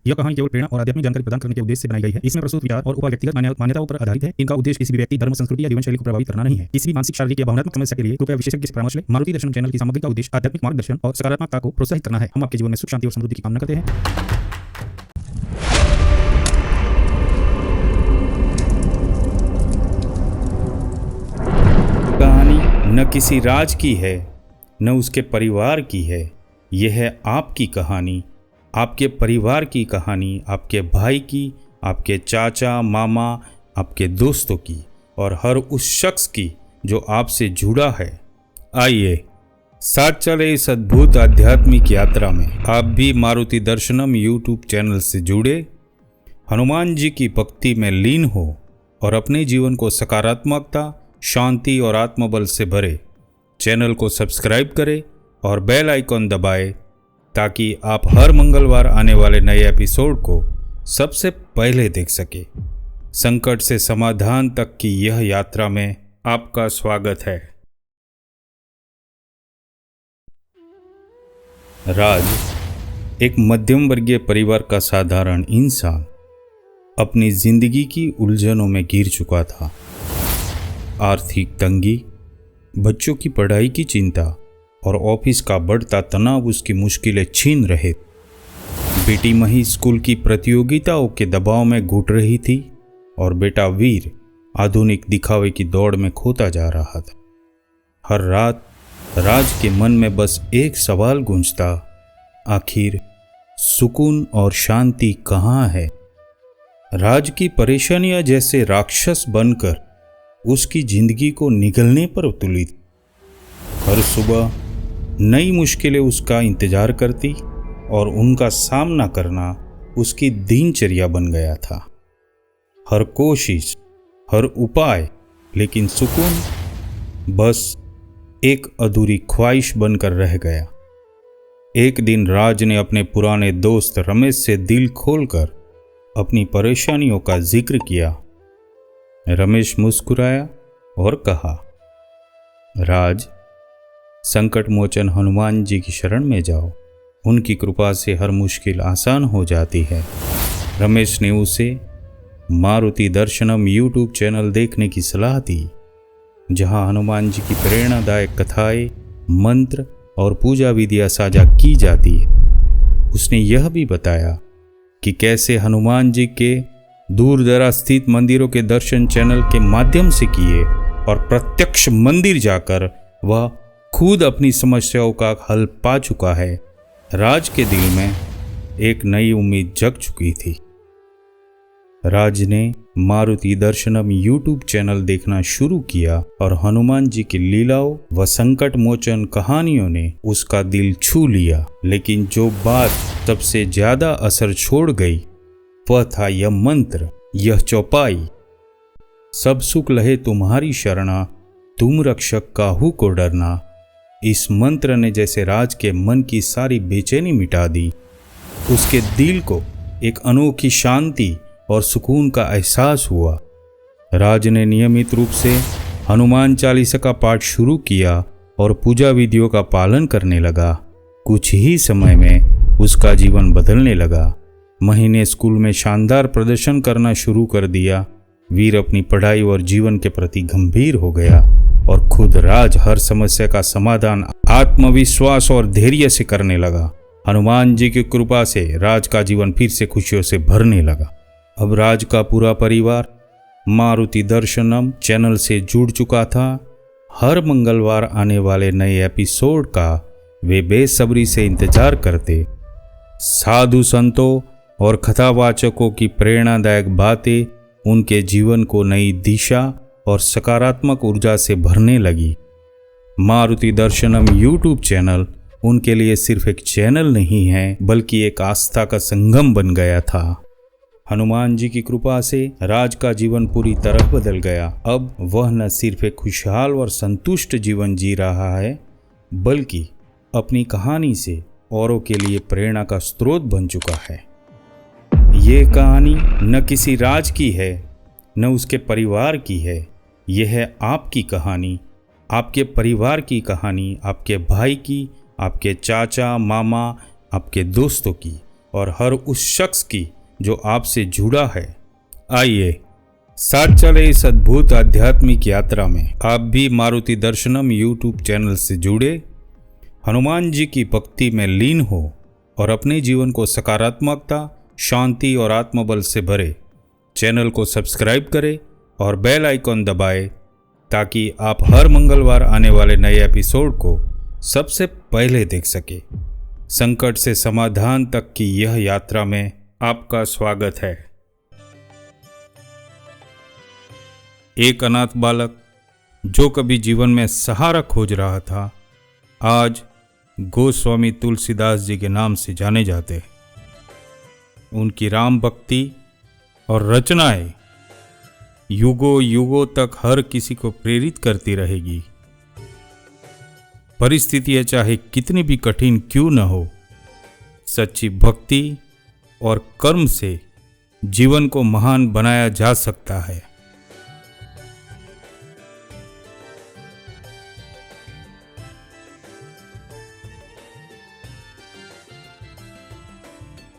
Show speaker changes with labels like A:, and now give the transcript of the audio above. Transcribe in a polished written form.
A: यह कहानी केवल प्रेरणा और आध्यात्मिक जानकारी प्रदान करने के उद्देश्य से बनाई गई है। इसमें प्रस्तुत विचार और उपाय व्यक्तिगत मान्यताओं पर आधारित है। इनका उद्देश्य किसी भी व्यक्ति, धर्म, संस्कृति या जीवन शैली को प्रभावित करना नहीं है। किसी भी मानसिक, शारीरिक या भावनात्मक समस्या के लिए कृपया विशेषज्ञ से परामर्श लें। मारुति दर्शन चैनल की सामग्री का उद्देश्य आध्यात्मिक मार्गदर्शन और सकारात्मकता को प्रोत्साहित करना है। हम आपके जीवन में सुख, शांति और समृद्धि की कामना करते हैं।
B: कहानी न किसी राज की है, न उसके परिवार की है। यह है आपकी कहानी, आपके परिवार की कहानी, आपके भाई की, आपके चाचा, मामा, आपके दोस्तों की और हर उस शख्स की जो आपसे जुड़ा है। आइए साथ चले इस अद्भुत आध्यात्मिक यात्रा में। आप भी मारुति दर्शनम यूट्यूब चैनल से जुड़े, हनुमान जी की भक्ति में लीन हो और अपने जीवन को सकारात्मकता, शांति और आत्मबल से भरे। चैनल को सब्सक्राइब करें और बेल आइकॉन दबाएं ताकि आप हर मंगलवार आने वाले नए एपिसोड को सबसे पहले देख सके। संकट से समाधान तक की यह यात्रा में आपका स्वागत है। राज एक मध्यम वर्गीय परिवार का साधारण इंसान अपनी जिंदगी की उलझनों में घिर चुका था। आर्थिक तंगी, बच्चों की पढ़ाई की चिंता और ऑफिस का बढ़ता तनाव उसकी मुश्किलें छीन रहे। बेटी मही स्कूल की प्रतियोगिताओं के दबाव में घुट रही थी और बेटा वीर आधुनिक दिखावे की दौड़ में खोता जा रहा था। हर रात राज के मन में बस एक सवाल गूंजता, आखिर सुकून और शांति कहाँ है? राज की परेशानियां जैसे राक्षस बनकर उसकी जिंदगी को निगलने पर उतुली। हर सुबह नई मुश्किलें उसका इंतजार करती और उनका सामना करना उसकी दिनचर्या बन गया था। हर कोशिश, हर उपाय, लेकिन सुकून बस एक अधूरी ख्वाहिश बनकर रह गया। एक दिन राज ने अपने पुराने दोस्त रमेश से दिल खोलकर अपनी परेशानियों का जिक्र किया। रमेश मुस्कुराया और कहा, राज, संकट मोचन हनुमान जी की शरण में जाओ, उनकी कृपा से हर मुश्किल आसान हो जाती है। रमेश ने उसे मारुति दर्शनम यूट्यूब चैनल देखने की सलाह दी, जहां हनुमान जी की प्रेरणादायक कथाएं, मंत्र और पूजा विधियां साझा की जाती है। उसने यह भी बताया कि कैसे हनुमान जी के दूर दराज स्थित मंदिरों के दर्शन चैनल के माध्यम से किए और प्रत्यक्ष मंदिर जाकर वह खुद अपनी समस्याओं का हल पा चुका है। राज के दिल में एक नई उम्मीद जग चुकी थी। राज ने मारुति दर्शनम यूट्यूब चैनल देखना शुरू किया और हनुमान जी की लीलाओं व संकट मोचन कहानियों ने उसका दिल छू लिया। लेकिन जो बात सबसे ज्यादा असर छोड़ गई वह था यह मंत्र, यह चौपाई, सब सुख लहे तुम्हारी शरणा, तुम रक्षक काहू को डरना। इस मंत्र ने जैसे राज के मन की सारी बेचैनी मिटा दी। उसके दिल को एक अनोखी शांति और सुकून का एहसास हुआ। राज ने नियमित रूप से हनुमान चालीसा का पाठ शुरू किया और पूजा विधियों का पालन करने लगा। कुछ ही समय में उसका जीवन बदलने लगा। मही ने स्कूल में शानदार प्रदर्शन करना शुरू कर दिया। वीर अपनी पढ़ाई और जीवन के प्रति गंभीर हो गया और खुद राज हर समस्या का समाधान आत्मविश्वास और धैर्य से करने लगा। हनुमान जी की कृपा से राज का जीवन फिर से खुशियों से भरने लगा। अब राज का पूरा परिवार मारुति दर्शनम चैनल से जुड़ चुका था। हर मंगलवार आने वाले नए एपिसोड का वे बेसब्री से इंतजार करते। साधु संतों और कथावाचकों की प्रेरणादायक बातें उनके जीवन को नई दिशा और सकारात्मक ऊर्जा से भरने लगी। मारुति दर्शनम यूट्यूब चैनल उनके लिए सिर्फ एक चैनल नहीं है, बल्कि एक आस्था का संगम बन गया था। हनुमान जी की कृपा से राज का जीवन पूरी तरह बदल गया। अब वह न सिर्फ एक खुशहाल और संतुष्ट जीवन जी रहा है, बल्कि अपनी कहानी से औरों के लिए प्रेरणा का स्रोत बन चुका है। ये कहानी न किसी राज की है, न उसके परिवार की है। यह है आपकी कहानी, आपके परिवार की कहानी, आपके भाई की, आपके चाचा, मामा, आपके दोस्तों की और हर उस शख्स की जो आपसे जुड़ा है। आइए साथ चले इस अद्भुत आध्यात्मिक यात्रा में। आप भी मारुति दर्शनम यूट्यूब चैनल से जुड़े, हनुमान जी की भक्ति में लीन हो और अपने जीवन को सकारात्मकता, शांति और आत्मबल से भरे। चैनल को सब्सक्राइब करें और बेल आइकॉन दबाएं ताकि आप हर मंगलवार आने वाले नए एपिसोड को सबसे पहले देख सके। संकट से समाधान तक की यह यात्रा में आपका स्वागत है। एक अनाथ बालक जो कभी जीवन में सहारा खोज रहा था, आज गोस्वामी तुलसीदास जी के नाम से जाने जाते हैं। उनकी राम भक्ति और रचनाएं युगों युगों तक हर किसी को प्रेरित करती रहेगी। परिस्थितियां चाहे कितनी भी कठिन क्यों न हो, सच्ची भक्ति और कर्म से जीवन को महान बनाया जा सकता है।